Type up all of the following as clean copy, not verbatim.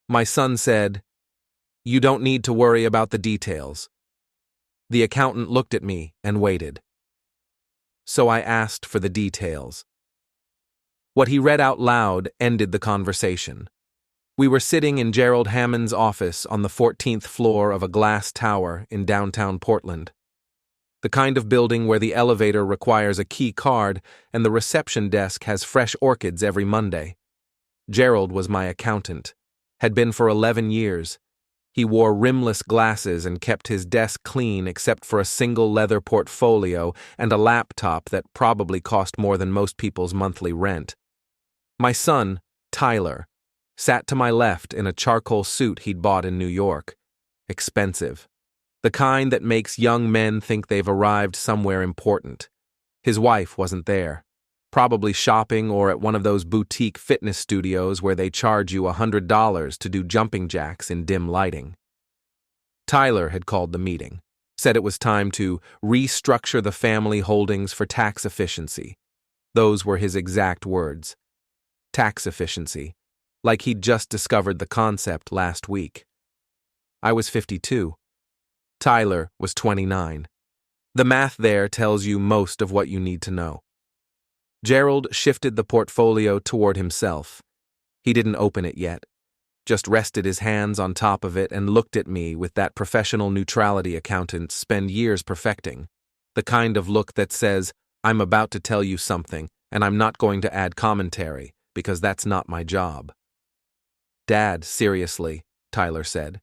My son said, "You don't need to worry about the details." The accountant looked at me and waited. So I asked for the details. What he read out loud ended the conversation. We were sitting in Gerald Hammond's office on the 14th floor of a glass tower in downtown Portland. The kind of building where the elevator requires a key card and the reception desk has fresh orchids every Monday. Gerald was my accountant, had been for 11 years. He wore rimless glasses and kept his desk clean except for a single leather portfolio and a laptop that probably cost more than most people's monthly rent. My son, Tyler, sat to my left in a charcoal suit he'd bought in New York. Expensive. The kind that makes young men think they've arrived somewhere important. His wife wasn't there. Probably shopping or at one of those boutique fitness studios where they charge you $100 to do jumping jacks in dim lighting. Tyler had called the meeting, said it was time to restructure the family holdings for tax efficiency. Those were his exact words. Tax efficiency, like he'd just discovered the concept last week. I was 52. Tyler was 29. The math there tells you most of what you need to know. Gerald shifted the portfolio toward himself. He didn't open it yet, just rested his hands on top of it and looked at me with that professional neutrality accountants spend years perfecting, the kind of look that says, "I'm about to tell you something, and I'm not going to add commentary, because that's not my job." "Dad, seriously," Tyler said.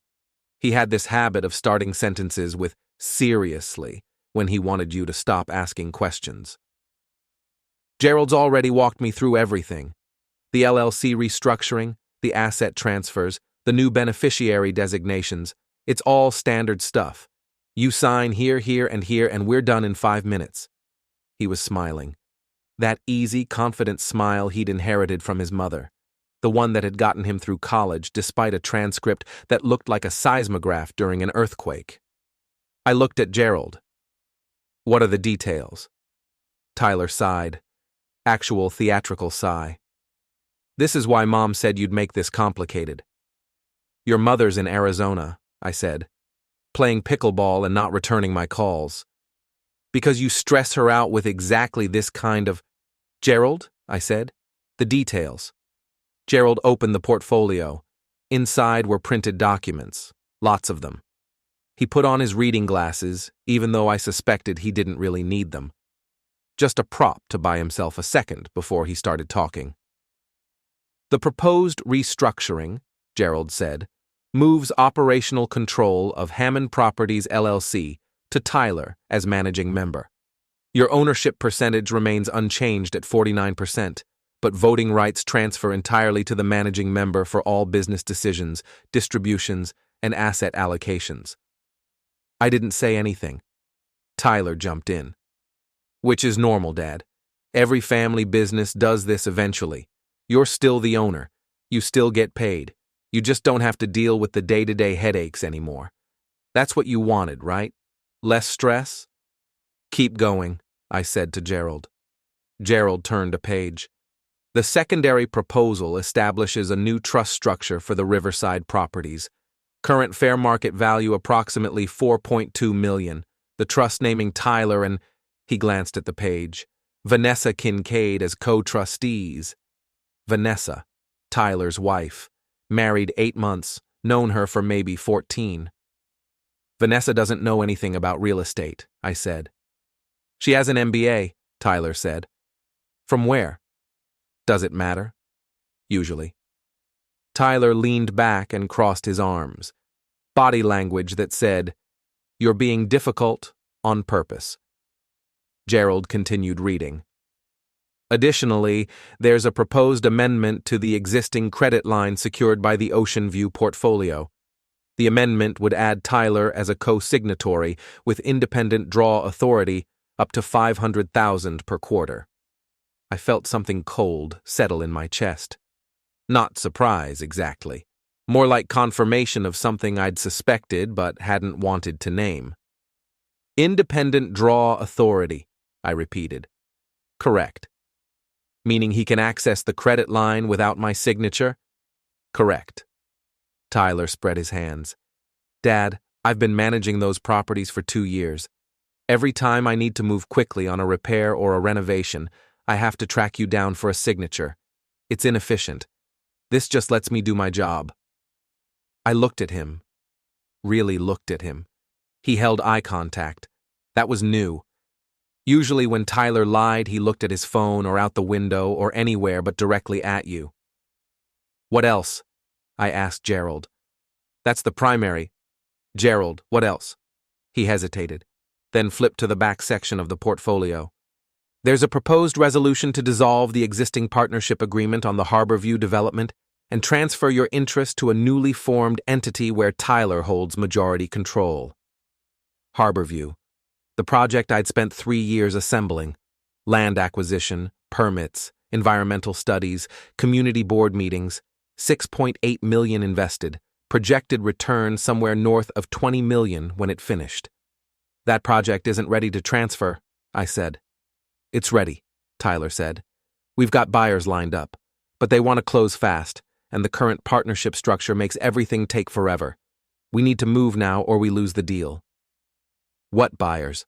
He had this habit of starting sentences with "seriously" when he wanted you to stop asking questions. Gerald's already walked me through everything. The LLC restructuring, the asset transfers, the new beneficiary designations. It's all standard stuff. You sign here, here, and we're done in 5 minutes. He was smiling. That easy, confident smile he'd inherited from his mother. The one that had gotten him through college despite a transcript that looked like a seismograph during an earthquake. I looked at Gerald. "What are the details?" Tyler sighed. Actual theatrical sigh. "This is why Mom said you'd make this complicated." "Your mother's in Arizona," I said, "playing pickleball and not returning my calls. Because you stress her out with exactly this kind of—" "Gerald," I said, "the details." Gerald opened the portfolio. Inside were printed documents, lots of them. He put on his reading glasses, even though I suspected he didn't really need them. Just a prop to buy himself a second before he started talking. "The proposed restructuring," Gerald said, "moves operational control of Hammond Properties LLC to Tyler as managing member. Your ownership percentage remains unchanged at 49%, but voting rights transfer entirely to the managing member for all business decisions, distributions, and asset allocations." I didn't say anything. Tyler jumped in. "Which is normal, Dad. Every family business does this eventually. You're still the owner. You still get paid. You just don't have to deal with the day-to-day headaches anymore. That's what you wanted, right? Less stress?" "Keep going," I said to Gerald. Gerald turned a page. "The secondary proposal establishes a new trust structure for the Riverside properties. Current fair market value approximately $4.2 million. The trust naming Tyler and—" he glanced at the page, "Vanessa Kincaid as co-trustees." Vanessa, Tyler's wife, married 8 months, known her for maybe 14. "Vanessa doesn't know anything about real estate," I said. "She has an MBA, Tyler said. "From where?" "Does it matter?" "Usually." Tyler leaned back and crossed his arms. Body language that said, "You're being difficult on purpose." Gerald continued reading. "Additionally, there's a proposed amendment to the existing credit line secured by the Ocean View portfolio. The amendment would add Tyler as a co-signatory with independent draw authority up to $500,000 per quarter." I felt something cold settle in my chest. Not surprise, exactly. More like confirmation of something I'd suspected but hadn't wanted to name. "Independent draw authority," I repeated. "Correct." "Meaning he can access the credit line without my signature?" "Correct." Tyler spread his hands. Dad, I've been managing those properties for 2 years. Every time I need to move quickly on a repair or a renovation, I have to track you down for a signature. It's inefficient. This just lets me do my job. I looked at him. Really looked at him. He held eye contact. That was new. Usually when Tyler lied, he looked at his phone or out the window or anywhere but directly at you. What else? I asked Gerald. That's the primary. Gerald, what else? He hesitated, then flipped to the back section of the portfolio. There's a proposed resolution to dissolve the existing partnership agreement on the Harborview development and transfer your interest to a newly formed entity where Tyler holds majority control. Harborview. The project I'd spent 3 years assembling. Land acquisition, permits, environmental studies, community board meetings, $6.8 million invested, projected return somewhere north of $20 million when it finished. That project isn't ready to transfer, I said. It's ready, Tyler said. We've got buyers lined up, but they want to close fast, and the current partnership structure makes everything take forever. We need to move now or we lose the deal. What buyers?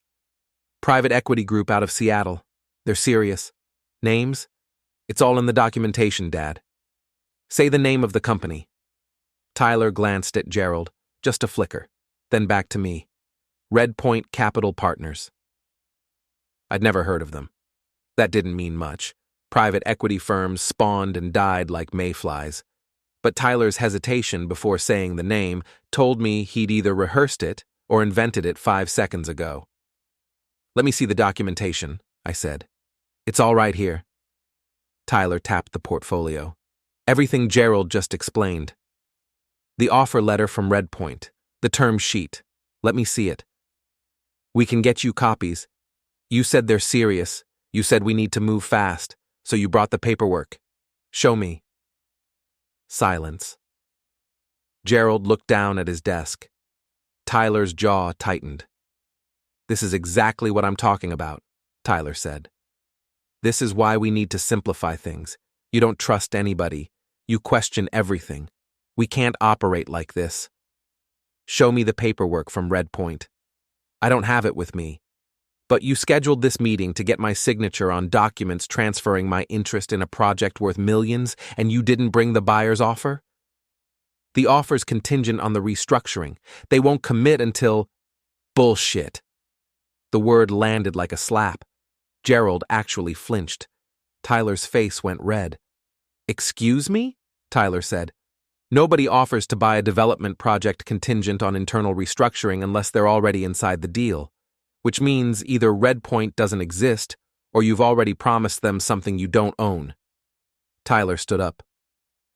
Private equity group out of Seattle. They're serious. Names? It's all in the documentation, Dad. Say the name of the company. Tyler glanced at Gerald, just a flicker, then back to me. Red Point Capital Partners. I'd never heard of them. That didn't mean much. Private equity firms spawned and died like mayflies. But Tyler's hesitation before saying the name told me he'd either rehearsed it or invented it 5 seconds ago. Let me see the documentation, I said. It's all right here. Tyler tapped the portfolio. Everything Gerald just explained. The offer letter from Red Point, the term sheet. Let me see it. We can get you copies. You said they're serious. You said we need to move fast, so you brought the paperwork. Show me. Silence. Gerald looked down at his desk. Tyler's jaw tightened. This is exactly what I'm talking about, Tyler said. This is why we need to simplify things. You don't trust anybody. You question everything. We can't operate like this. Show me the paperwork from Red Point. I don't have it with me. But you scheduled this meeting to get my signature on documents transferring my interest in a project worth millions, and you didn't bring the buyer's offer? The offer's contingent on the restructuring. They won't commit until… Bullshit. The word landed like a slap. Gerald actually flinched. Tyler's face went red. Excuse me? Tyler said. Nobody offers to buy a development project contingent on internal restructuring unless they're already inside the deal, which means either Red Point doesn't exist or you've already promised them something you don't own. Tyler stood up.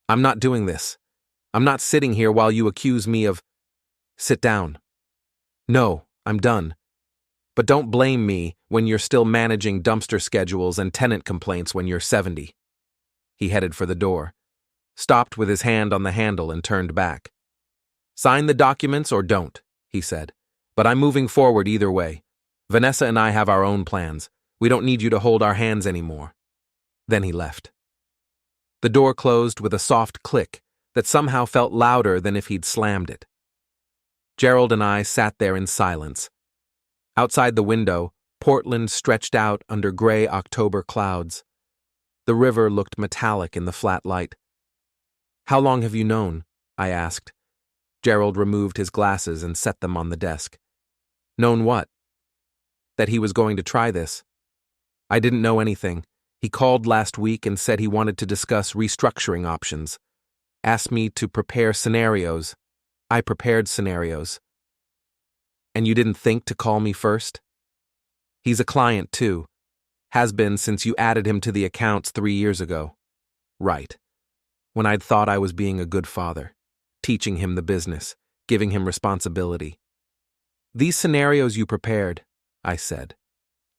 I'm not doing this. I'm not sitting here while you accuse me of… Sit down. No, I'm done. But don't blame me when you're still managing dumpster schedules and tenant complaints when you're 70. He headed for the door, stopped with his hand on the handle and turned back. Sign the documents or don't, he said. But I'm moving forward either way. Vanessa and I have our own plans. We don't need you to hold our hands anymore. Then he left. The door closed with a soft click that somehow felt louder than if he'd slammed it. Gerald and I sat there in silence. Outside the window, Portland stretched out under gray October clouds. The river looked metallic in the flat light. How long have you known? I asked. Gerald removed his glasses and set them on the desk. Known what? That he was going to try this. I didn't know anything. He called last week and said he wanted to discuss restructuring options. Asked me to prepare scenarios. I prepared scenarios. And you didn't think to call me first? He's a client, too. Has been since you added him to the accounts 3 years ago. Right. When I'd thought I was being a good father, teaching him the business, giving him responsibility. These scenarios you prepared, I said.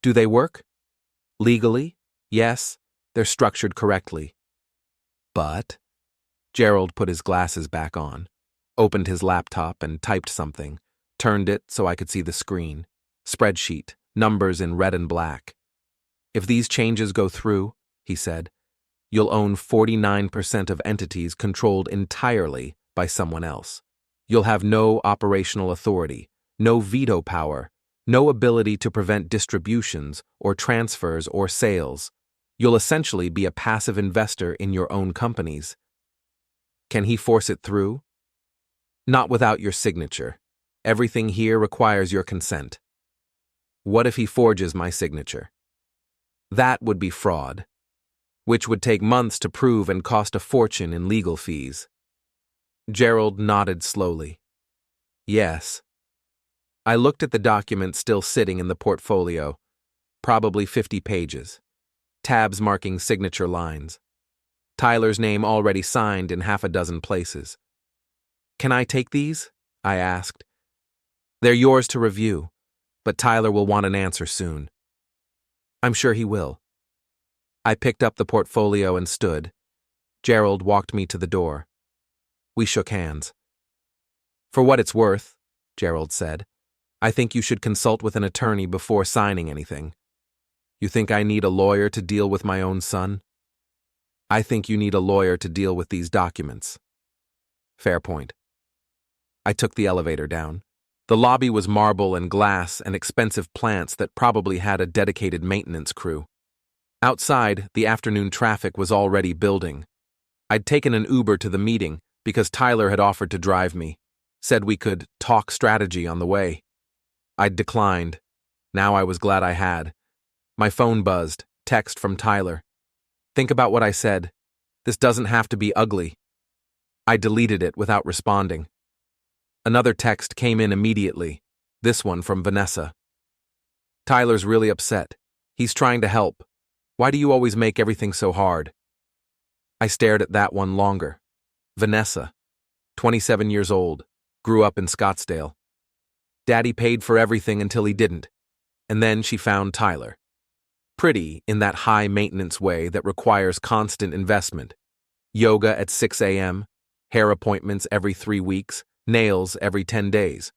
Do they work? Legally? Yes, they're structured correctly. But… Gerald put his glasses back on, opened his laptop and typed something, turned it so I could see the screen. Spreadsheet, numbers in red and black. If these changes go through, he said, you'll own 49% of entities controlled entirely by someone else. You'll have no operational authority, no veto power, no ability to prevent distributions or transfers or sales. You'll essentially be a passive investor in your own companies. Can he force it through? Not without your signature. Everything here requires your consent. What if he forges my signature? That would be fraud, which would take months to prove and cost a fortune in legal fees. Gerald nodded slowly. Yes. I looked at the document still sitting in the portfolio, probably 50 pages, tabs marking signature lines. Tyler's name already signed in half a dozen places. Can I take these? I asked. They're yours to review, but Tyler will want an answer soon. I'm sure he will. I picked up the portfolio and stood. Gerald walked me to the door. We shook hands. For what it's worth, Gerald said, I think you should consult with an attorney before signing anything. You think I need a lawyer to deal with my own son? I think you need a lawyer to deal with these documents. Fair point. I took the elevator down. The lobby was marble and glass and expensive plants that probably had a dedicated maintenance crew. Outside, the afternoon traffic was already building. I'd taken an Uber to the meeting because Tyler had offered to drive me, said we could talk strategy on the way. I'd declined. Now I was glad I had. My phone buzzed, text from Tyler. Think about what I said. This doesn't have to be ugly. I deleted it without responding. Another text came in immediately, this one from Vanessa. Tyler's really upset. He's trying to help. Why do you always make everything so hard? I stared at that one longer. Vanessa, 27 years old, grew up in Scottsdale. Daddy paid for everything until he didn't, and then she found Tyler. Pretty in that high-maintenance way that requires constant investment. Yoga at 6 a.m., hair appointments every 3 weeks, nails every 10 days.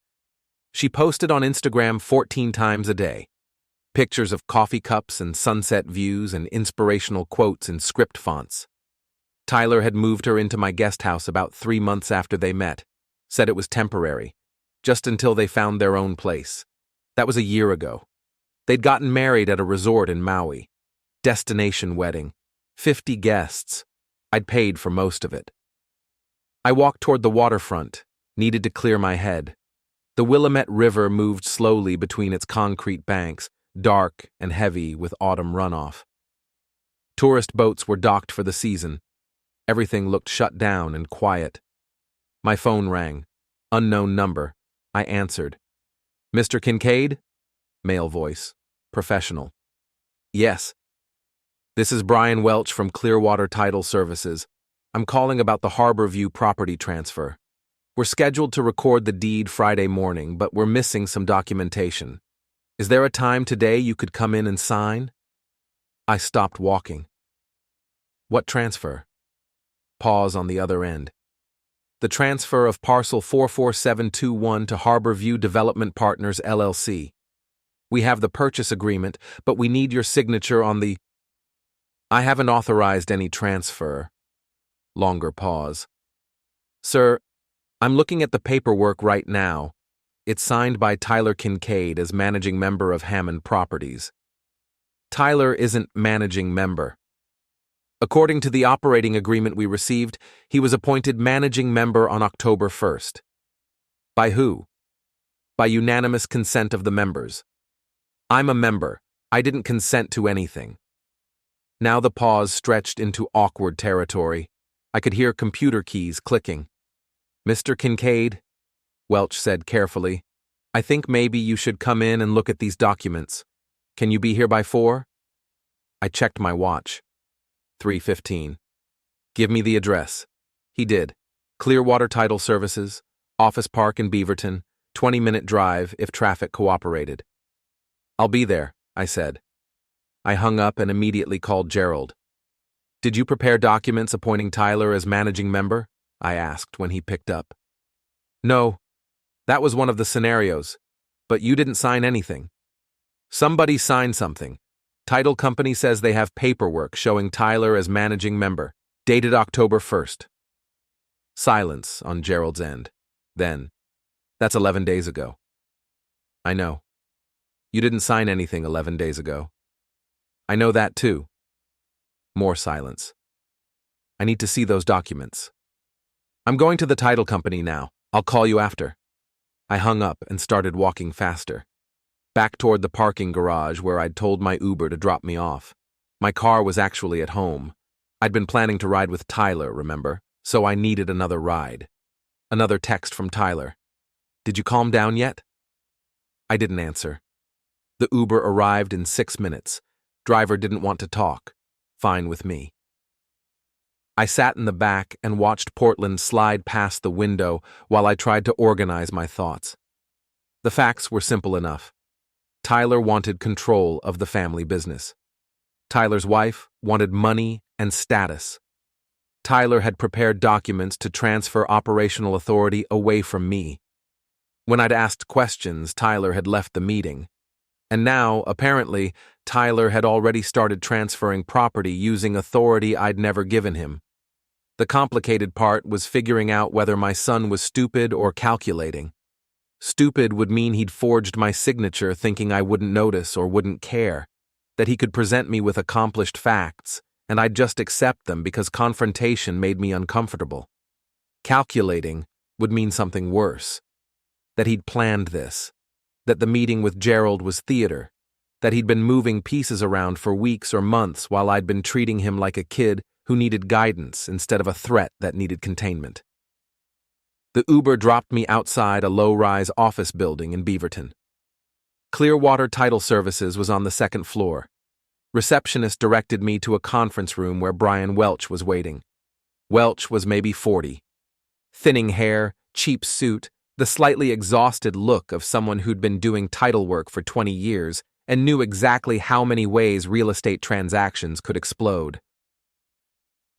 She posted on Instagram 14 times a day. Pictures of coffee cups and sunset views and inspirational quotes in script fonts. Tyler had moved her into my guest house about 3 months after they met, said it was temporary, just until they found their own place. That was a year ago. They'd gotten married at a resort in Maui. Destination wedding. 50 guests. I'd paid for most of it. I walked toward the waterfront, needed to clear my head. The Willamette River moved slowly between its concrete banks, dark and heavy with autumn runoff. Tourist boats were docked for the season. Everything looked shut down and quiet. My phone rang. Unknown number. I answered. Mr. Kincaid? Male voice. Professional. Yes. This is Brian Welch from Clearwater Title Services. I'm calling about the Harborview property transfer. We're scheduled to record the deed Friday morning, but we're missing some documentation. Is there a time today you could come in and sign? I stopped walking. What transfer? Pause on the other end. The transfer of parcel 44721 to Harborview Development Partners, LLC. We have the purchase agreement, but we need your signature on the... I haven't authorized any transfer. Longer pause. Sir, I'm looking at the paperwork right now. It's signed by Tyler Kincaid as managing member of Hammond Properties. Tyler isn't managing member. According to the operating agreement we received, he was appointed managing member on October 1st. By who? By unanimous consent of the members. I'm a member. I didn't consent to anything. Now the pause stretched into awkward territory. I could hear computer keys clicking. Mr. Kincaid, Welch said carefully, I think maybe you should come in and look at these documents. Can you be here by 4? I checked my watch. 3:15. Give me the address. He did. Clearwater Title Services, Office Park in Beaverton, 20-minute drive if traffic cooperated. I'll be there, I said. I hung up and immediately called Gerald. Did you prepare documents appointing Tyler as managing member? I asked when he picked up. No, that was one of the scenarios, but you didn't sign anything. Somebody signed something. Title company says they have paperwork showing Tyler as managing member, dated October 1st. Silence on Gerald's end. Then, "That's 11 days ago." "I know. You didn't sign anything 11 days ago." "I know that too." More silence. "I need to see those documents." "I'm going to the title company now. I'll call you after." I hung up and started walking faster, back toward the parking garage where I'd told my Uber to drop me off. My car was actually at home. I'd been planning to ride with Tyler, remember? So I needed another ride. Another text from Tyler. "Did you calm down yet?" I didn't answer. The Uber arrived in 6 minutes. Driver didn't want to talk. Fine with me. I sat in the back and watched Portland slide past the window while I tried to organize my thoughts. The facts were simple enough. Tyler wanted control of the family business. Tyler's wife wanted money and status. Tyler had prepared documents to transfer operational authority away from me. When I'd asked questions, Tyler had left the meeting. And now, apparently, Tyler had already started transferring property using authority I'd never given him. The complicated part was figuring out whether my son was stupid or calculating. Stupid would mean he'd forged my signature thinking I wouldn't notice or wouldn't care, that he could present me with accomplished facts, and I'd just accept them because confrontation made me uncomfortable. Calculating would mean something worse, that he'd planned this, that the meeting with Gerald was theater, that he'd been moving pieces around for weeks or months while I'd been treating him like a kid who needed guidance instead of a threat that needed containment. The Uber dropped me outside a low-rise office building in Beaverton. Clearwater Title Services was on the second floor. Receptionist directed me to a conference room where Brian Welch was waiting. Welch was maybe 40. Thinning hair, cheap suit, the slightly exhausted look of someone who'd been doing title work for 20 years and knew exactly how many ways real estate transactions could explode.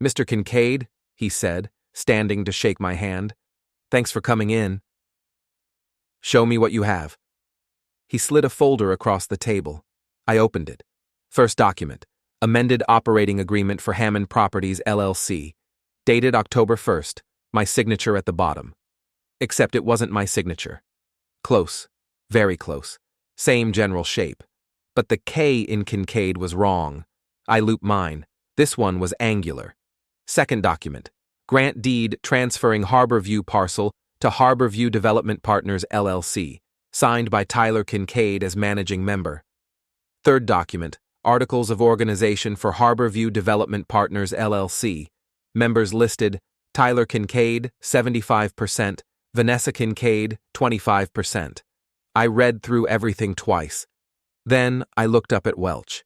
"Mr. Kincaid," he said, standing to shake my hand. "Thanks for coming in." "Show me what you have." He slid a folder across the table. I opened it. First document, amended operating agreement for Hammond Properties, LLC, dated October 1st, my signature at the bottom. Except it wasn't my signature. Close, very close, same general shape. But the K in Kincaid was wrong. I looped mine. This one was angular. Second document, grant deed transferring Harborview parcel to Harborview Development Partners, LLC, signed by Tyler Kincaid as managing member. Third document, articles of organization for Harborview Development Partners, LLC. Members listed, Tyler Kincaid, 75%, Vanessa Kincaid, 25%. I read through everything twice. Then I looked up at Welch.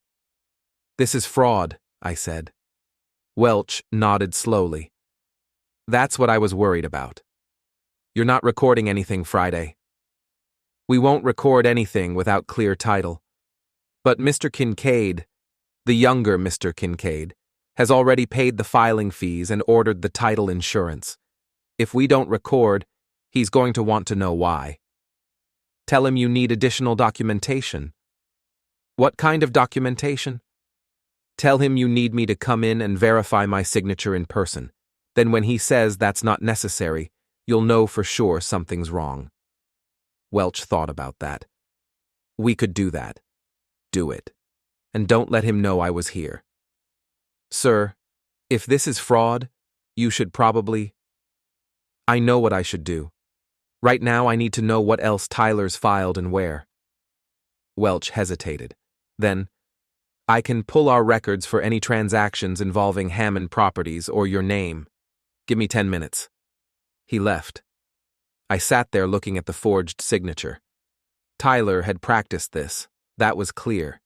"This is fraud," I said. Welch nodded slowly. "That's what I was worried about. You're not recording anything Friday." "We won't record anything without clear title. But Mr. Kincaid, the younger Mr. Kincaid, has already paid the filing fees and ordered the title insurance. If we don't record, he's going to want to know why. Tell him you need additional documentation." "What kind of documentation?" "Tell him you need me to come in and verify my signature in person. Then when he says that's not necessary, you'll know for sure something's wrong." Welch thought about that. "We could do that. Do it. And don't let him know I was here." "Sir, if this is fraud, you should probably—" "I know what I should do. Right now I need to know what else Tyler's filed and where." Welch hesitated. Then, "I can pull our records for any transactions involving Hammond Properties or your name. Give me 10 minutes. He left. I sat there looking at the forged signature. Tyler had practiced this. That was clear.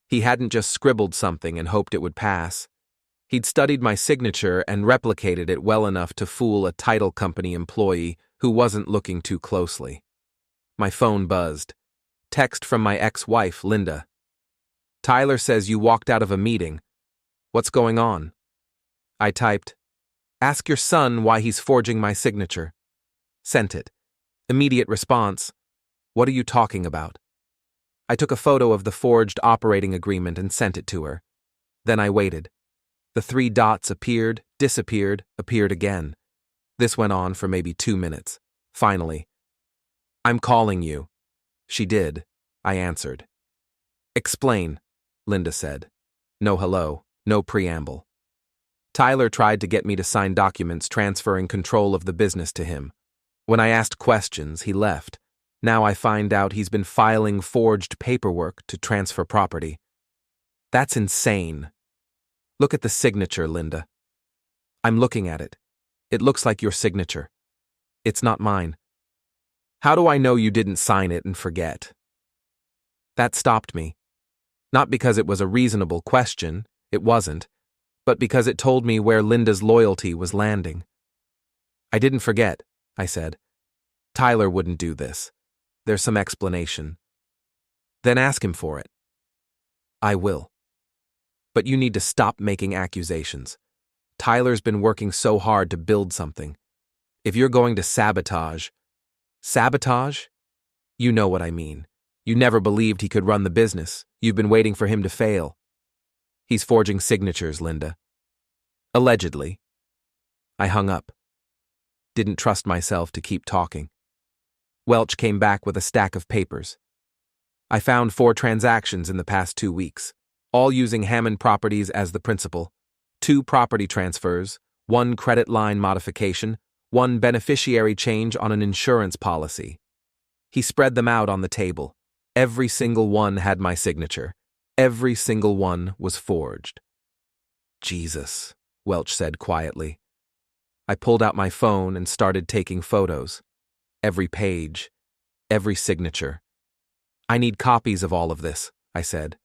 He hadn't just scribbled something and hoped it would pass. He'd studied my signature and replicated it well enough to fool a title company employee who wasn't looking too closely. My phone buzzed. Text from my ex-wife, Linda. "Tyler says you walked out of a meeting. What's going on?" I typed, "Ask your son why he's forging my signature." Sent it. Immediate response, "What are you talking about?" I took a photo of the forged operating agreement and sent it to her. Then I waited. The 3 dots appeared, disappeared, appeared again. This went on for maybe 2 minutes. Finally, "I'm calling you." She did. I answered. "Explain," Linda said. No hello, no preamble. Tyler tried to get me to sign documents transferring control of the business to him. When I asked questions, he left. Now I find out he's been filing forged paperwork to transfer property. That's insane. Look at the signature, Linda. I'm looking at it. It looks like your signature. It's not mine. How do I know you didn't sign it and forget? That stopped me. Not because it was a reasonable question, it wasn't, but because it told me where Linda's loyalty was landing. I didn't forget, I said. Tyler wouldn't do this. There's some explanation. Then ask him for it. I will. But you need to stop making accusations. Tyler's been working so hard to build something. If you're going to sabotage... Sabotage? You know what I mean. You never believed he could run the business. You've been waiting for him to fail. He's forging signatures, Linda. Allegedly. I hung up. Didn't trust myself to keep talking. Welch came back with a stack of papers. I found 4 transactions in the past 2 weeks, all using Hammond Properties as the principal. 2 property transfers, 1 credit line modification, 1 beneficiary change on an insurance policy. He spread them out on the table. Every single one had my signature. Every single one was forged. Jesus, Welch said quietly. I pulled out my phone and started taking photos. Every page, every signature. I need copies of all of this, I said.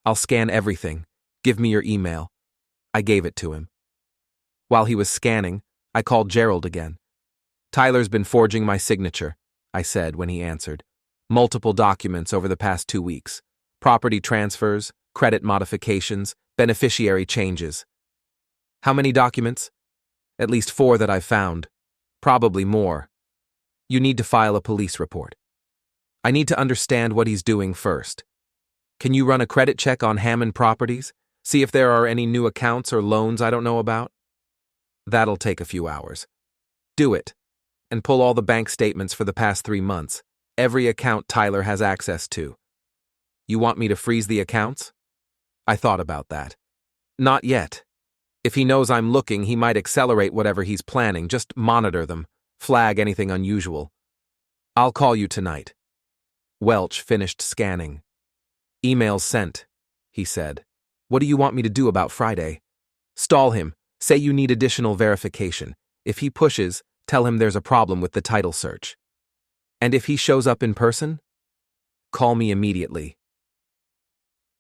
I'll scan everything. Give me your email. I gave it to him. While he was scanning, I called Gerald again. Tyler's been forging my signature, I said when he answered. Multiple documents over the past 2 weeks. Property transfers, credit modifications, beneficiary changes. How many documents? At least 4 that I've found. Probably more. You need to file a police report. I need to understand what he's doing first. Can you run a credit check on Hammond Properties? See if there are any new accounts or loans I don't know about? That'll take a few hours. Do it. And pull all the bank statements for the past 3 months. Every account Tyler has access to. You want me to freeze the accounts? I thought about that. Not yet. If he knows I'm looking, he might accelerate whatever he's planning. Just monitor them. Flag anything unusual. I'll call you tonight. Welch finished scanning. Emails sent, he said. What do you want me to do about Friday? Stall him. Say you need additional verification. If he pushes, tell him there's a problem with the title search. And if he shows up in person? Call me immediately.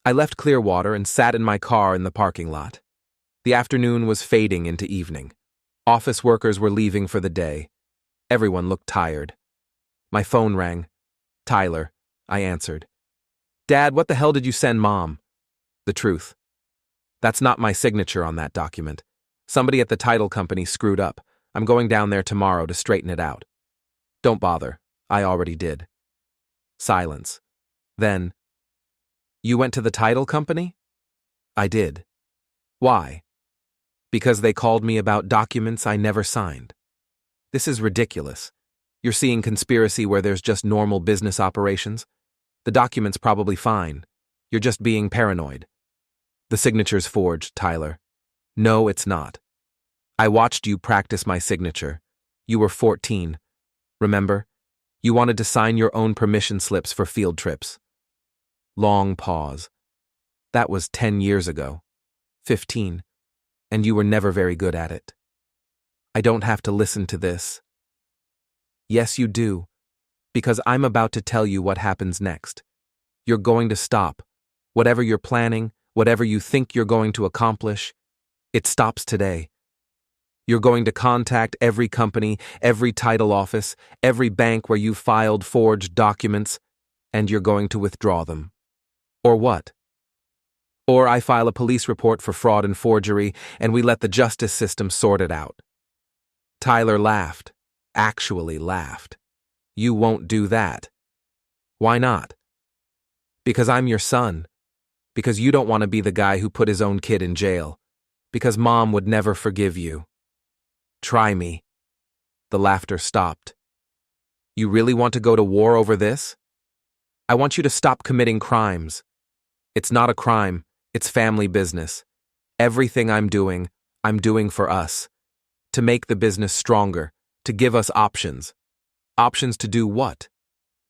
I left Clearwater and sat in my car in the parking lot. The afternoon was fading into evening. Office workers were leaving for the day. Everyone looked tired. My phone rang. Tyler, I answered. Dad, what the hell did you send Mom? The truth. That's not my signature on that document. Somebody at the title company screwed up. I'm going down there tomorrow to straighten it out. Don't bother. I already did. Silence. Then, you went to the title company? I did. Why? Because they called me about documents I never signed. This is ridiculous. You're seeing conspiracy where there's just normal business operations? The document's probably fine. You're just being paranoid. The signature's forged, Tyler. No, it's not. I watched you practice my signature. You were 14. Remember? You wanted to sign your own permission slips for field trips. Long pause. That was 10 years ago. 15. And you were never very good at it. I don't have to listen to this. Yes, you do. Because I'm about to tell you what happens next. You're going to stop. Whatever you're planning, whatever you think you're going to accomplish, it stops today. You're going to contact every company, every title office, every bank where you filed forged documents, and you're going to withdraw them. Or what? Or I file a police report for fraud and forgery, and we let the justice system sort it out. Tyler laughed. Actually laughed. You won't do that. Why not? Because I'm your son. Because you don't want to be the guy who put his own kid in jail. Because Mom would never forgive you. Try me. The laughter stopped. You really want to go to war over this? I want you to stop committing crimes. It's not a crime, it's family business. Everything I'm doing for us. To make the business stronger, to give us options. Options to do what?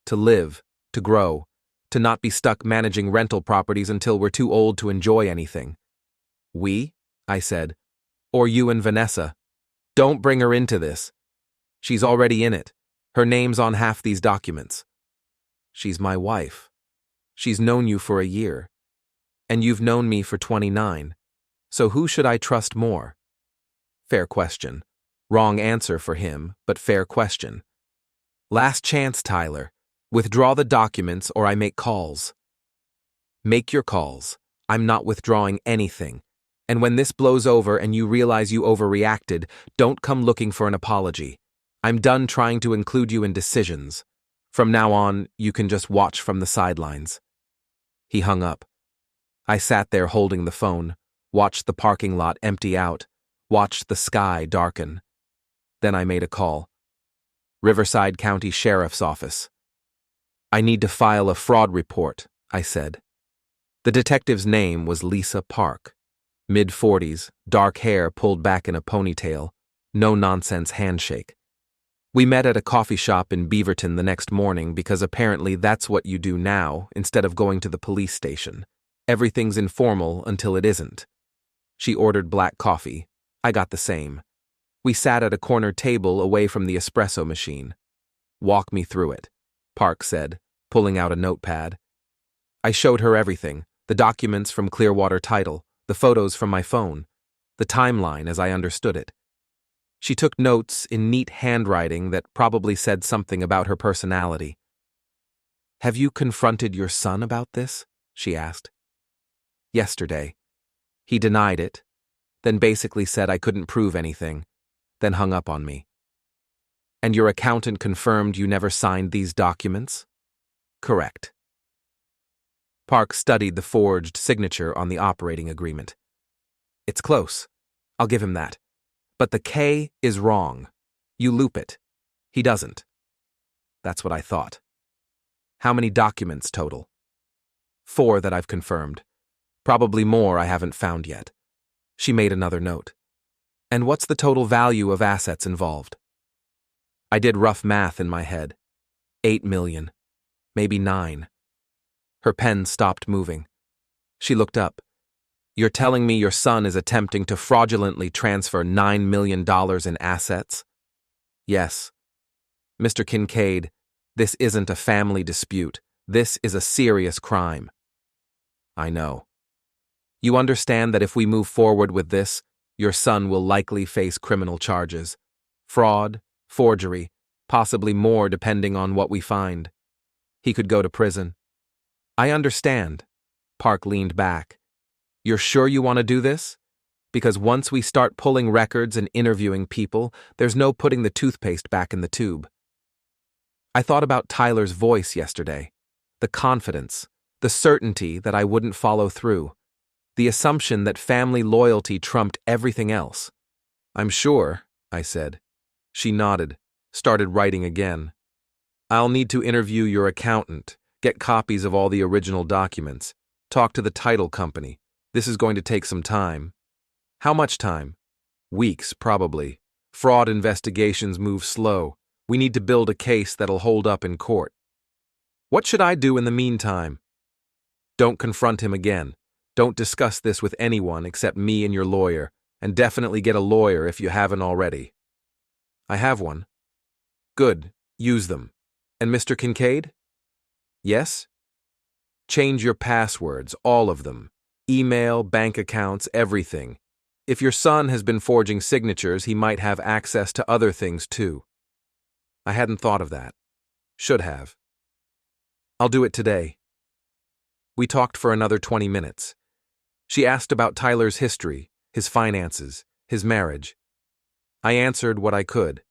To live, to grow, to not be stuck managing rental properties until we're too old to enjoy anything. We? I said. Or you and Vanessa. Don't bring her into this. She's already in it. Her name's on half these documents. She's my wife. She's known you for a year. And you've known me for 29. So who should I trust more? Fair question. Wrong answer for him, but fair question. Last chance, Tyler. Withdraw the documents or I make calls. Make your calls. I'm not withdrawing anything. And when this blows over and you realize you overreacted, don't come looking for an apology. I'm done trying to include you in decisions. From now on, you can just watch from the sidelines. He hung up. I sat there holding the phone, watched the parking lot empty out, watched the sky darken. Then I made a call. Riverside County Sheriff's Office. I need to file a fraud report, I said. The detective's name was Lisa Park. Mid-40s, dark hair pulled back in a ponytail, no-nonsense handshake. We met at a coffee shop in Beaverton the next morning because apparently that's what you do now instead of going to the police station. Everything's informal until it isn't. She ordered black coffee. I got the same. We sat at a corner table away from the espresso machine. Walk me through it, Park said, pulling out a notepad. I showed her everything, the documents from Clearwater Title, the photos from my phone, the timeline as I understood it. She took notes in neat handwriting that probably said something about her personality. Have you confronted your son about this? She asked. Yesterday. He denied it, then basically said I couldn't prove anything, then hung up on me. And your accountant confirmed you never signed these documents? Correct. Park studied the forged signature on the operating agreement. It's close. I'll give him that. But the K is wrong. You loop it. He doesn't. That's what I thought. How many documents total? 4 that I've confirmed. Probably more I haven't found yet. She made another note. And what's the total value of assets involved? I did rough math in my head. 8 million. Maybe 9. Her pen stopped moving. She looked up. You're telling me your son is attempting to fraudulently transfer $9 million in assets? Yes. Mr. Kincaid, this isn't a family dispute. This is a serious crime. I know. You understand that if we move forward with this, your son will likely face criminal charges. Fraud, forgery, possibly more depending on what we find. He could go to prison. I understand. Park leaned back. You're sure you want to do this? Because once we start pulling records and interviewing people, there's no putting the toothpaste back in the tube. I thought about Tyler's voice yesterday. The confidence, the certainty that I wouldn't follow through. The assumption that family loyalty trumped everything else. I'm sure, I said. She nodded, started writing again. I'll need to interview your accountant, get copies of all the original documents, talk to the title company. This is going to take some time. How much time? Weeks, probably. Fraud investigations move slow. We need to build a case that'll hold up in court. What should I do in the meantime? Don't confront him again. Don't discuss this with anyone except me and your lawyer, and definitely get a lawyer if you haven't already. I have one. Good. Use them. And Mr. Kincaid? Yes? Change your passwords, all of them. Email, bank accounts, everything. If your son has been forging signatures, he might have access to other things too. I hadn't thought of that. Should have. I'll do it today. We talked for another 20 minutes. She asked about Tyler's history, his finances, his marriage. I answered what I could.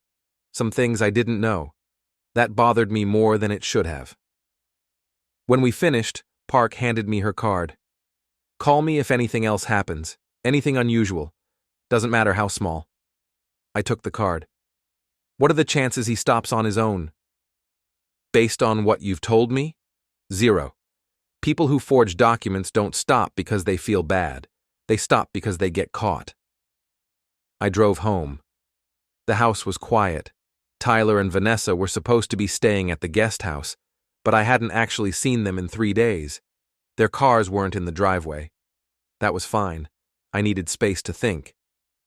Some things I didn't know. That bothered me more than it should have. When we finished, Park handed me her card. Call me if anything else happens, anything unusual. Doesn't matter how small. I took the card. What are the chances he stops on his own? Based on what you've told me? 0. People who forge documents don't stop because they feel bad. They stop because they get caught. I drove home. The house was quiet. Tyler and Vanessa were supposed to be staying at the guest house, but I hadn't actually seen them in 3 days. Their cars weren't in the driveway. That was fine. I needed space to think.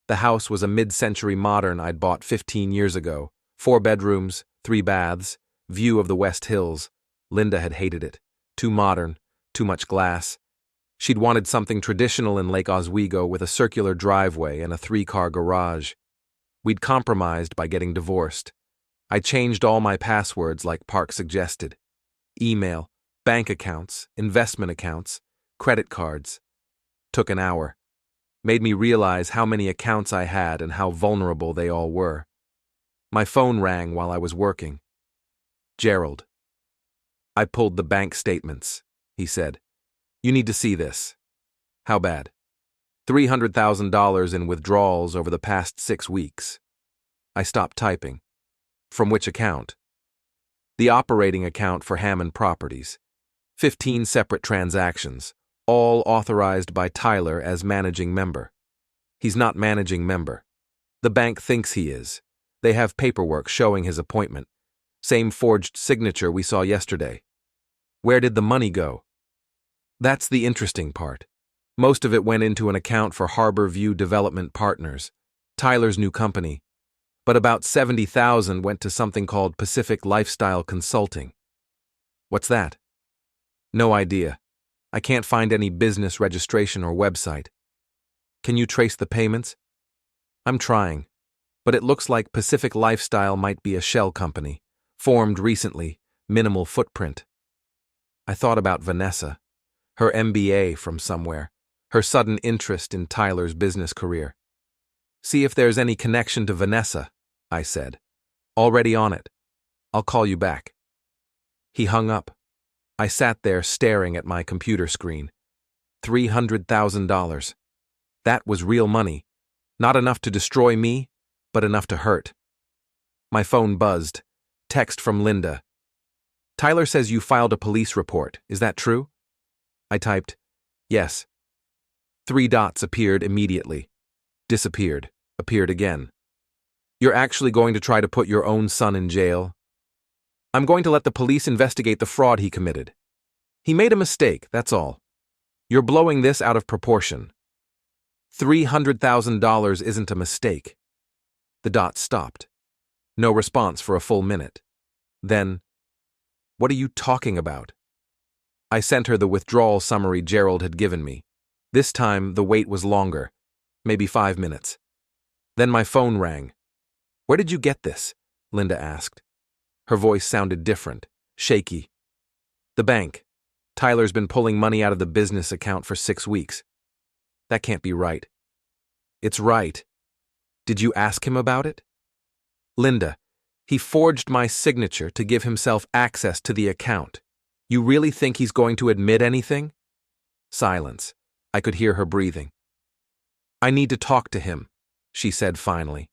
The house was a mid-century modern I'd bought 15 years ago. 4 bedrooms, 3 baths, view of the West Hills. Linda had hated it. Too modern, too much glass. She'd wanted something traditional in Lake Oswego with a circular driveway and a 3-car garage. We'd compromised by getting divorced. I changed all my passwords like Park suggested. Email, bank accounts, investment accounts, credit cards. Took an hour. Made me realize how many accounts I had and how vulnerable they all were. My phone rang while I was working. Gerald. I pulled the bank statements, he said. You need to see this. How bad? $300,000 in withdrawals over the past 6 weeks. I stopped typing. From which account? The operating account for Hammond Properties. 15 separate transactions, all authorized by Tyler as managing member. He's not managing member. The bank thinks he is. They have paperwork showing his appointment. Same forged signature we saw yesterday. Where did the money go? That's the interesting part. Most of it went into an account for Harbor View Development Partners, Tyler's new company, but about $70,000 went to something called Pacific Lifestyle Consulting. What's that? No idea. I can't find any business registration or website. Can you trace the payments? I'm trying, but it looks like Pacific Lifestyle might be a shell company, formed recently, minimal footprint. I thought about Vanessa, her MBA from somewhere, her sudden interest in Tyler's business career. See if there's any connection to Vanessa, I said. Already on it. I'll call you back. He hung up. I sat there staring at my computer screen. $300,000. That was real money. Not enough to destroy me, but enough to hurt. My phone buzzed. Text from Linda. Tyler says you filed a police report. Is that true? I typed, yes. 3 dots appeared immediately. Disappeared. Appeared again. You're actually going to try to put your own son in jail? I'm going to let the police investigate the fraud he committed. He made a mistake, that's all. You're blowing this out of proportion. $300,000 isn't a mistake. The dots stopped. No response for a full minute. Then, what are you talking about? I sent her the withdrawal summary Gerald had given me. This time, the wait was longer, maybe 5 minutes. Then my phone rang. Where did you get this? Linda asked. Her voice sounded different, shaky. The bank. Tyler's been pulling money out of the business account for 6 weeks. That can't be right. It's right. Did you ask him about it? Linda, he forged my signature to give himself access to the account. You really think he's going to admit anything? Silence. I could hear her breathing. I need to talk to him, she said finally.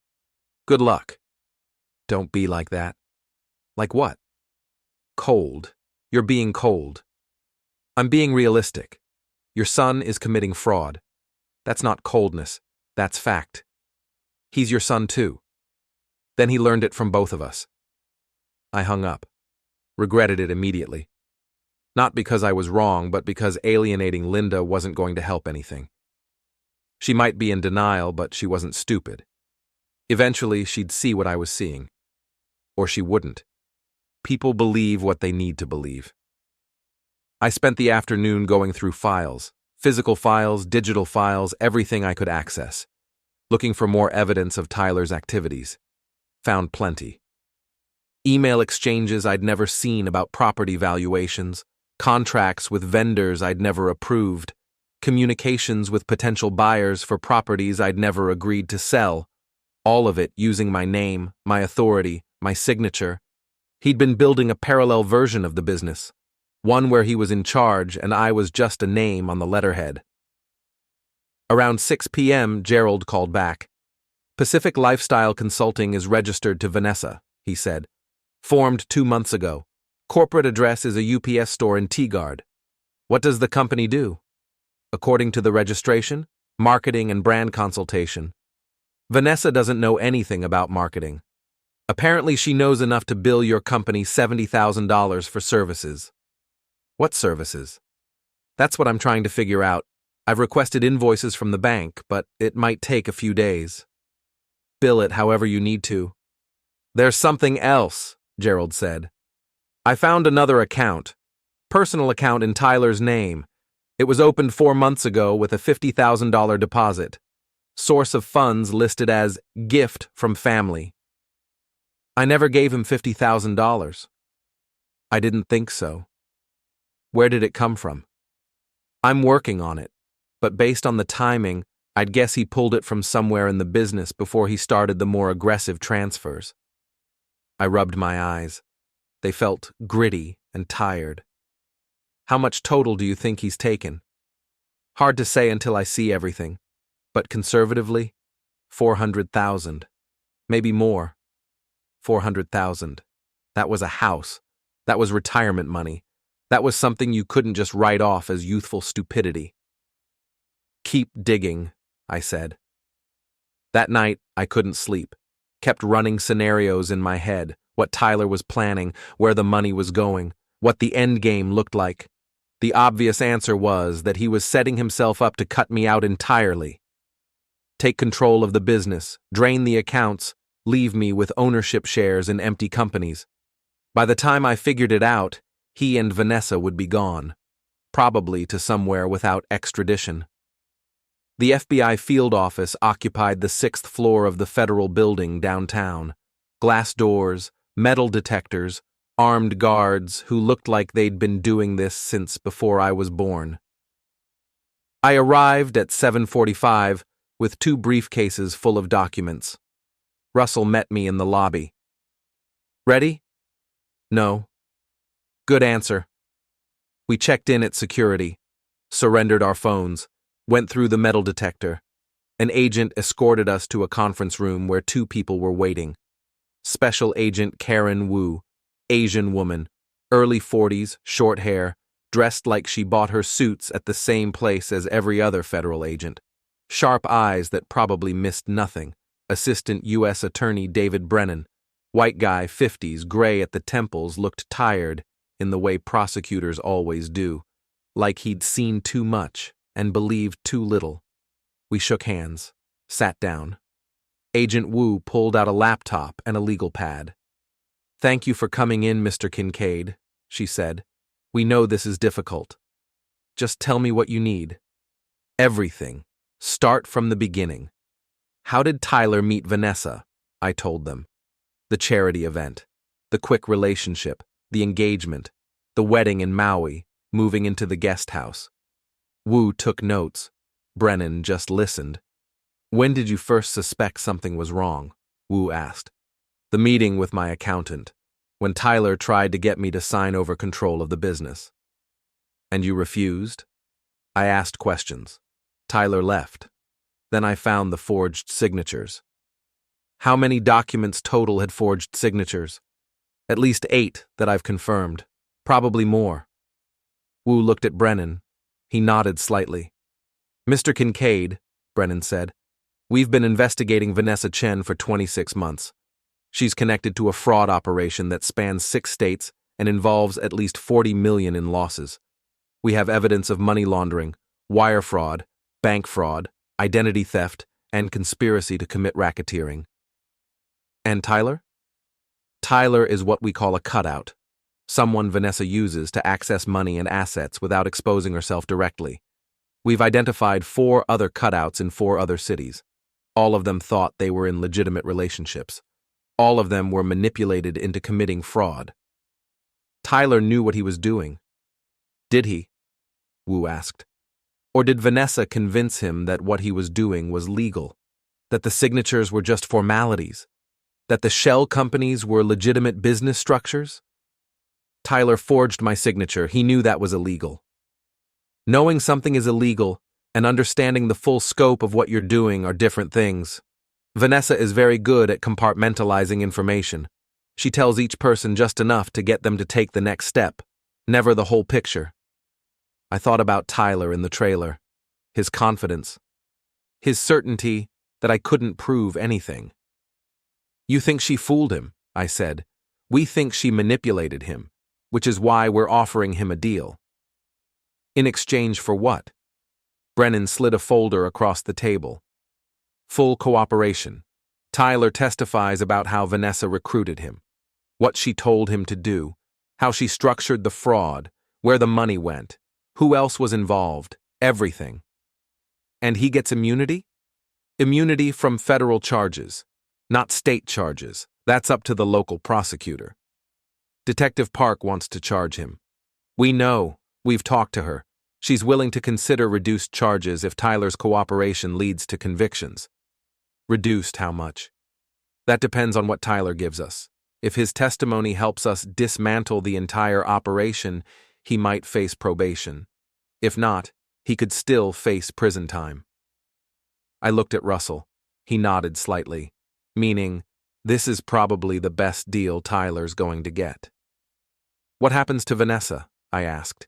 Good luck. Don't be like that. Like what? Cold. You're being cold. I'm being realistic. Your son is committing fraud. That's not coldness. That's fact. He's your son too. Then he learned it from both of us. I hung up. Regretted it immediately. Not because I was wrong, but because alienating Linda wasn't going to help anything. She might be in denial, but she wasn't stupid. Eventually, she'd see what I was seeing. Or she wouldn't. People believe what they need to believe. I spent the afternoon going through files, physical files, digital files, everything I could access, looking for more evidence of Tyler's activities. Found plenty. Email exchanges I'd never seen about property valuations, contracts with vendors I'd never approved, communications with potential buyers for properties I'd never agreed to sell, all of it using my name, my authority, my signature. He'd been building a parallel version of the business, one where he was in charge and I was just a name on the letterhead. Around 6 p.m., Gerald called back. Pacific Lifestyle Consulting is registered to Vanessa, he said. Formed 2 months ago. Corporate address is a UPS store in Teagard. What does the company do? According to the registration, marketing and brand consultation. Vanessa doesn't know anything about marketing. Apparently she knows enough to bill your company $70,000 for services. What services? That's what I'm trying to figure out. I've requested invoices from the bank, but it might take a few days. Bill it however you need to. There's something else, Gerald said. I found another account. Personal account in Tyler's name. It was opened 4 months ago with a $50,000 deposit. Source of funds listed as gift from family. I never gave him $50,000. I didn't think so. Where did it come from? I'm working on it, but based on the timing, I'd guess he pulled it from somewhere in the business before he started the more aggressive transfers. I rubbed my eyes. They felt gritty and tired. How much total do you think he's taken? Hard to say until I see everything, but conservatively, 400,000. Maybe more. 400,000. That was a house. That was retirement money. That was something you couldn't just write off as youthful stupidity. Keep digging, I said. That night, I couldn't sleep. Kept running scenarios in my head, what Tyler was planning, where the money was going, what the end game looked like. The obvious answer was that he was setting himself up to cut me out entirely. Take control of the business, drain the accounts, leave me with ownership shares in empty companies. By the time I figured it out, he and Vanessa would be gone, probably to somewhere without extradition. The FBI field office occupied the 6th floor of the federal building downtown. Glass doors, metal detectors, armed guards who looked like they'd been doing this since before I was born. I arrived at 7:45 with 2 briefcases full of documents. Russell met me in the lobby. Ready? No. Good answer. We checked in at security, surrendered our phones, went through the metal detector. An agent escorted us to a conference room where 2 people were waiting. Special Agent Karen Wu, Asian woman, early 40s, short hair, dressed like she bought her suits at the same place as every other federal agent. Sharp eyes that probably missed nothing. Assistant U.S. Attorney David Brennan, white guy, 50s, gray at the temples, looked tired in the way prosecutors always do, like he'd seen too much and believed too little. We shook hands, sat down. Agent Wu pulled out a laptop and a legal pad. Thank you for coming in, Mr. Kincaid, she said. We know this is difficult. Just tell me what you need. Everything. Start from the beginning. How did Tyler meet Vanessa? I told them. The charity event, the quick relationship, the engagement, the wedding in Maui, moving into the guest house. Wu took notes. Brennan just listened. When did you first suspect something was wrong? Wu asked. The meeting with my accountant, when Tyler tried to get me to sign over control of the business. And you refused? I asked questions. Tyler left. Then I found the forged signatures. How many documents total had forged signatures? At least 8 that I've confirmed. Probably more. Wu looked at Brennan. He nodded slightly. Mr. Kincaid, Brennan said, we've been investigating Vanessa Chen for 26 months. She's connected to a fraud operation that spans 6 states and involves at least $40 million in losses. We have evidence of money laundering, wire fraud, bank fraud, identity theft, and conspiracy to commit racketeering. And Tyler? Tyler is what we call a cutout, someone Vanessa uses to access money and assets without exposing herself directly. We've identified 4 other cutouts in 4 other cities. All of them thought they were in legitimate relationships. All of them were manipulated into committing fraud. Tyler knew what he was doing. Did he? Wu asked. Or did Vanessa convince him that what he was doing was legal? That the signatures were just formalities? That the shell companies were legitimate business structures? Tyler forged my signature. He knew that was illegal. Knowing something is illegal and understanding the full scope of what you're doing are different things. Vanessa is very good at compartmentalizing information. She tells each person just enough to get them to take the next step, never the whole picture. I thought about Tyler in the trailer, his confidence, his certainty that I couldn't prove anything. You think she fooled him, I said. We think she manipulated him, which is why we're offering him a deal. In exchange for what? Brennan slid a folder across the table. Full cooperation. Tyler testifies about how Vanessa recruited him, what she told him to do, how she structured the fraud, where the money went, who else was involved, everything. And he gets immunity? Immunity from federal charges, not state charges. That's up to the local prosecutor. Detective Park wants to charge him. We know, we've talked to her. She's willing to consider reduced charges if Tyler's cooperation leads to convictions. Reduced how much? That depends on what Tyler gives us. If his testimony helps us dismantle the entire operation, he might face probation. If not, he could still face prison time. I looked at Russell. He nodded slightly, meaning, this is probably the best deal Tyler's going to get. What happens to Vanessa? I asked.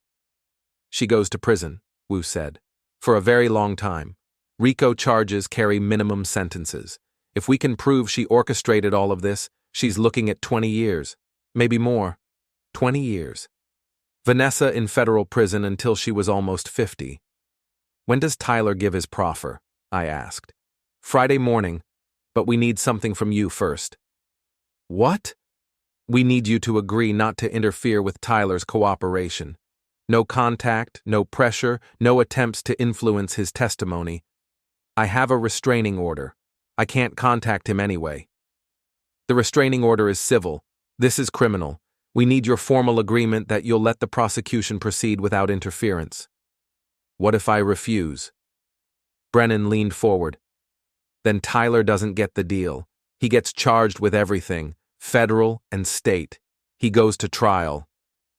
She goes to prison, Wu said, for a very long time. RICO charges carry minimum sentences. If we can prove she orchestrated all of this, she's looking at 20 years, maybe more. 20 years. Vanessa in federal prison until she was almost 50. When does Tyler give his proffer? I asked. Friday morning, but we need something from you first. What? We need you to agree not to interfere with Tyler's cooperation. No contact, no pressure, no attempts to influence his testimony. I have a restraining order. I can't contact him anyway. The restraining order is civil. This is criminal. We need your formal agreement that you'll let the prosecution proceed without interference. What if I refuse? Brennan leaned forward. Then Tyler doesn't get the deal. He gets charged with everything, federal and state. He goes to trial.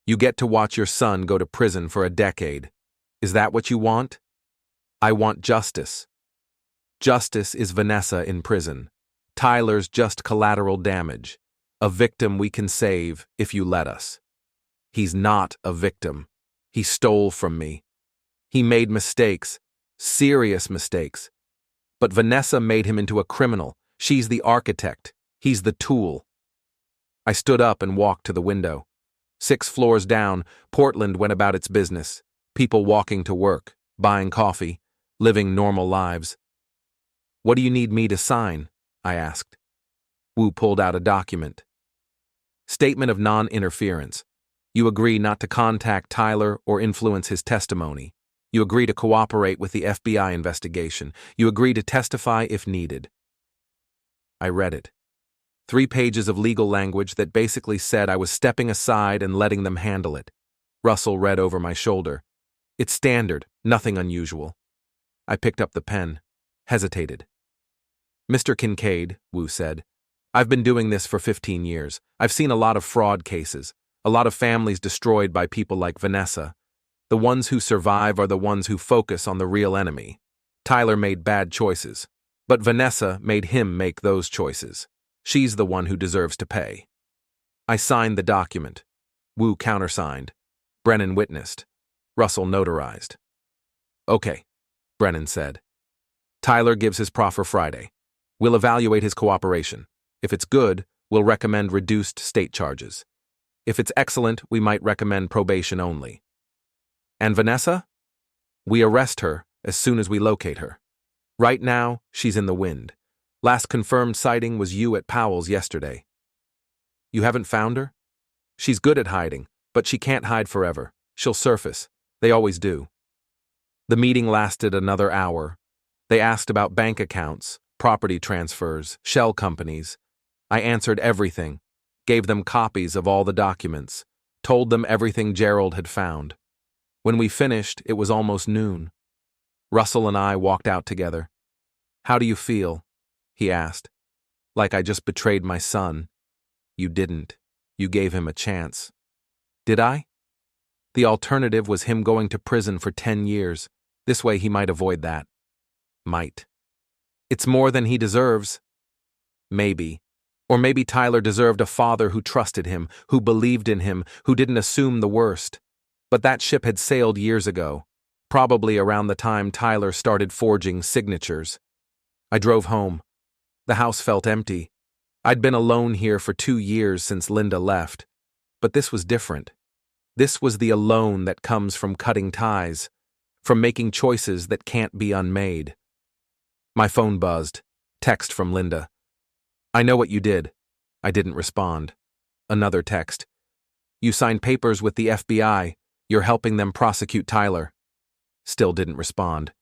You get to watch your son go to prison for a decade. Is that what you want? I want justice. Justice is Vanessa in prison. Tyler's just collateral damage. A victim we can save if you let us. He's not a victim. He stole from me. He made mistakes, serious mistakes. But Vanessa made him into a criminal. She's the architect. He's the tool. I stood up and walked to the window. 6 floors down, Portland went about its business. People walking to work, buying coffee, living normal lives. What do you need me to sign? I asked. Wu pulled out a document. Statement of non-interference. You agree not to contact Tyler or influence his testimony. You agree to cooperate with the FBI investigation. You agree to testify if needed. I read it. 3 pages of legal language that basically said I was stepping aside and letting them handle it. Russell read over my shoulder. It's standard, nothing unusual. I picked up the pen, hesitated. Mr. Kincaid, Wu said, I've been doing this for 15 years. I've seen a lot of fraud cases, a lot of families destroyed by people like Vanessa. The ones who survive are the ones who focus on the real enemy. Tyler made bad choices, but Vanessa made him make those choices. She's the one who deserves to pay. I signed the document. Wu countersigned. Brennan witnessed. Russell notarized. Okay, Brennan said. Tyler gives his proffer Friday. We'll evaluate his cooperation. If it's good, we'll recommend reduced state charges. If it's excellent, we might recommend probation only. And Vanessa? We arrest her as soon as we locate her. Right now, she's in the wind. Last confirmed sighting was you at Powell's yesterday. You haven't found her? She's good at hiding, but she can't hide forever. She'll surface. They always do. The meeting lasted another hour. They asked about bank accounts, property transfers, shell companies. I answered everything, gave them copies of all the documents, told them everything Gerald had found. When we finished, it was almost noon. Russell and I walked out together. How do you feel? He asked. Like I just betrayed my son. You didn't. You gave him a chance. Did I? The alternative was him going to prison for 10 years. This way he might avoid that. Might. It's more than he deserves, Maybe. Or maybe Tyler deserved a father who trusted him, who believed in him, who didn't assume the worst. But that ship had sailed years ago, probably around the time Tyler started forging signatures. I drove home. The house felt empty. I'd been alone here for 2 years since Linda left. But this was different. This was the alone that comes from cutting ties, from making choices that can't be unmade. My phone buzzed. Text from Linda. I know what you did. I didn't respond. Another text. You signed papers with the FBI. You're helping them prosecute Tyler. Still didn't respond.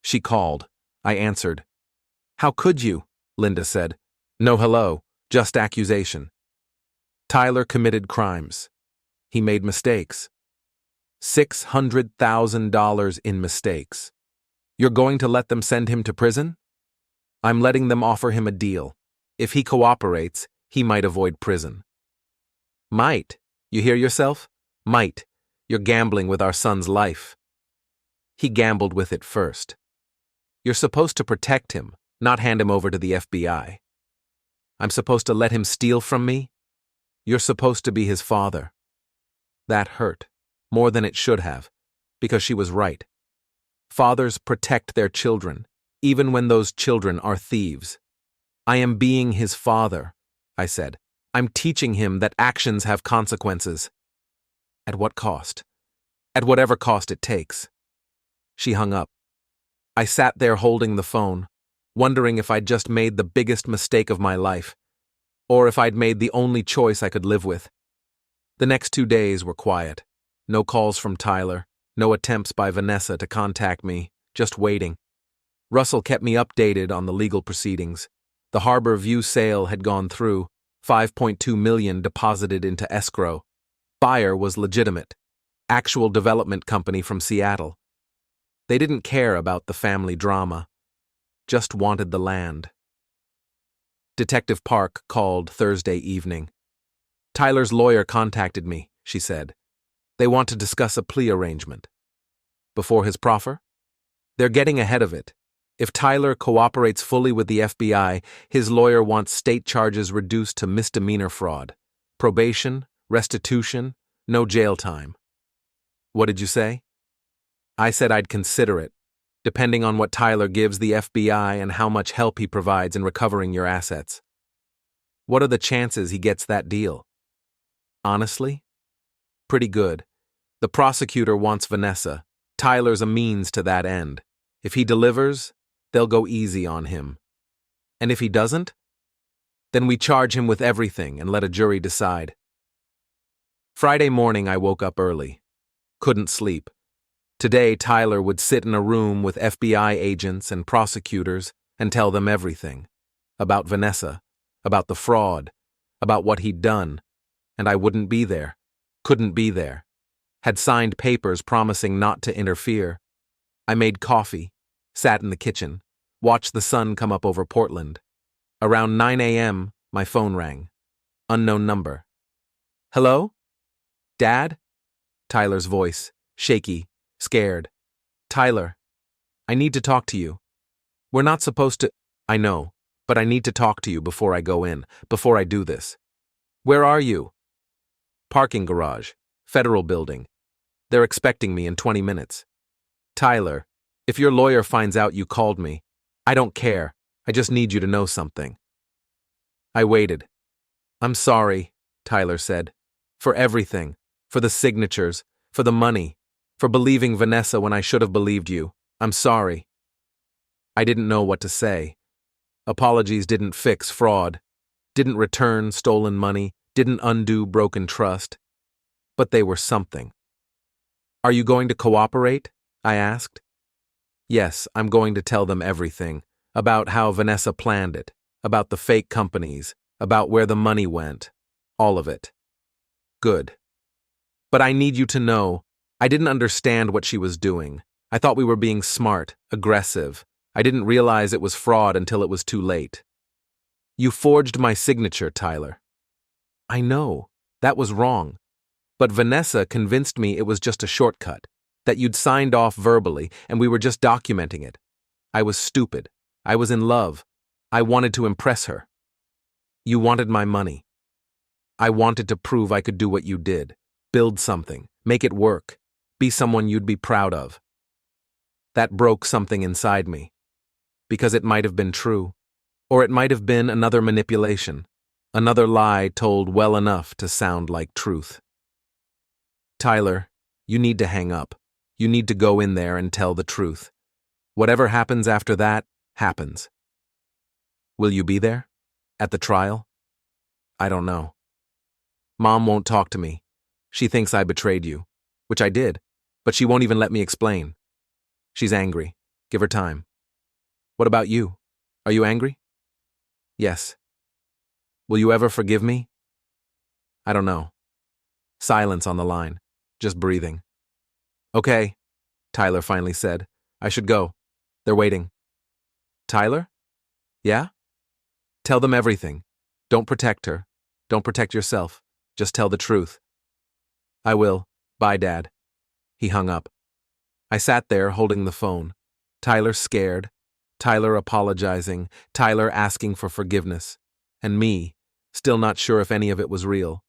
She called. I answered. How could you? Linda said. No hello, just accusation. Tyler committed crimes. He made mistakes. $600,000 in mistakes. You're going to let them send him to prison? I'm letting them offer him a deal. If he cooperates, he might avoid prison. Might. You hear yourself? Might. You're gambling with our son's life. He gambled with it first. You're supposed to protect him, not hand him over to the FBI. I'm supposed to let him steal from me? You're supposed to be his father. That hurt, more than it should have, because she was right. Fathers protect their children, even when those children are thieves. I am being his father, I said. I'm teaching him that actions have consequences. At what cost? At whatever cost it takes. She hung up. I sat there holding the phone, wondering if I'd just made the biggest mistake of my life, or if I'd made the only choice I could live with. The next 2 days were quiet. No calls from Tyler, no attempts by Vanessa to contact me, just waiting. Russell kept me updated on the legal proceedings. The Harbor View sale had gone through, $5.2 million deposited into escrow. Buyer was legitimate. Actual development company from Seattle. They didn't care about the family drama, just wanted the land. Detective Park called Thursday evening. Tyler's lawyer contacted me, she said. They want to discuss a plea arrangement. Before his proffer? They're getting ahead of it. If Tyler cooperates fully with the FBI, his lawyer wants state charges reduced to misdemeanor fraud. Probation, restitution, no jail time. What did you say? I said I'd consider it, depending on what Tyler gives the FBI and how much help he provides in recovering your assets. What are the chances he gets that deal? Honestly? Pretty good. The prosecutor wants Vanessa. Tyler's a means to that end. If he delivers, they'll go easy on him. And if he doesn't? Then we charge him with everything and let a jury decide. Friday morning I woke up early. Couldn't sleep. Today Tyler would sit in a room with FBI agents and prosecutors and tell them everything. About Vanessa, about the fraud, about what he'd done. And I wouldn't be there. Couldn't be there. Had signed papers promising not to interfere. I made coffee, sat in the kitchen, watched the sun come up over Portland. Around 9 a.m., my phone rang. Unknown number. Hello? Dad? Tyler's voice, shaky, scared. Tyler, I need to talk to you. We're not supposed to. I know, but I need to talk to you before I go in, before I do this. Where are you? Parking garage, Federal Building. They're expecting me in 20 minutes. Tyler, if your lawyer finds out you called me, I don't care. I just need you to know something. I waited. I'm sorry, Tyler said. For everything. For the signatures. For the money. For believing Vanessa when I should have believed you. I'm sorry. I didn't know what to say. Apologies didn't fix fraud. Didn't return stolen money. Didn't undo broken trust. But they were something. Are you going to cooperate? I asked. Yes, I'm going to tell them everything. About how Vanessa planned it. About the fake companies. About where the money went. All of it. Good. But I need you to know, I didn't understand what she was doing. I thought we were being smart, aggressive. I didn't realize it was fraud until it was too late. You forged my signature, Tyler. I know. That was wrong. But Vanessa convinced me it was just a shortcut, that you'd signed off verbally and we were just documenting it. I was stupid. I was in love. I wanted to impress her. You wanted my money. I wanted to prove I could do what you did. Build something. Make it work. Be someone you'd be proud of. That broke something inside me. Because it might have been true. Or it might have been another manipulation. Another lie told well enough to sound like truth. Tyler, you need to hang up. You need to go in there and tell the truth. Whatever happens after that, happens. Will you be there? At the trial? I don't know. Mom won't talk to me. She thinks I betrayed you, which I did, but she won't even let me explain. She's angry. Give her time. What about you? Are you angry? Yes. Will you ever forgive me? I don't know. Silence on the line, just breathing. Okay, Tyler finally said. I should go. They're waiting. Tyler? Yeah? Tell them everything. Don't protect her. Don't protect yourself. Just tell the truth. I will. Bye, Dad. He hung up. I sat there holding the phone. Tyler scared. Tyler apologizing. Tyler asking for forgiveness. And me, still not sure if any of it was real.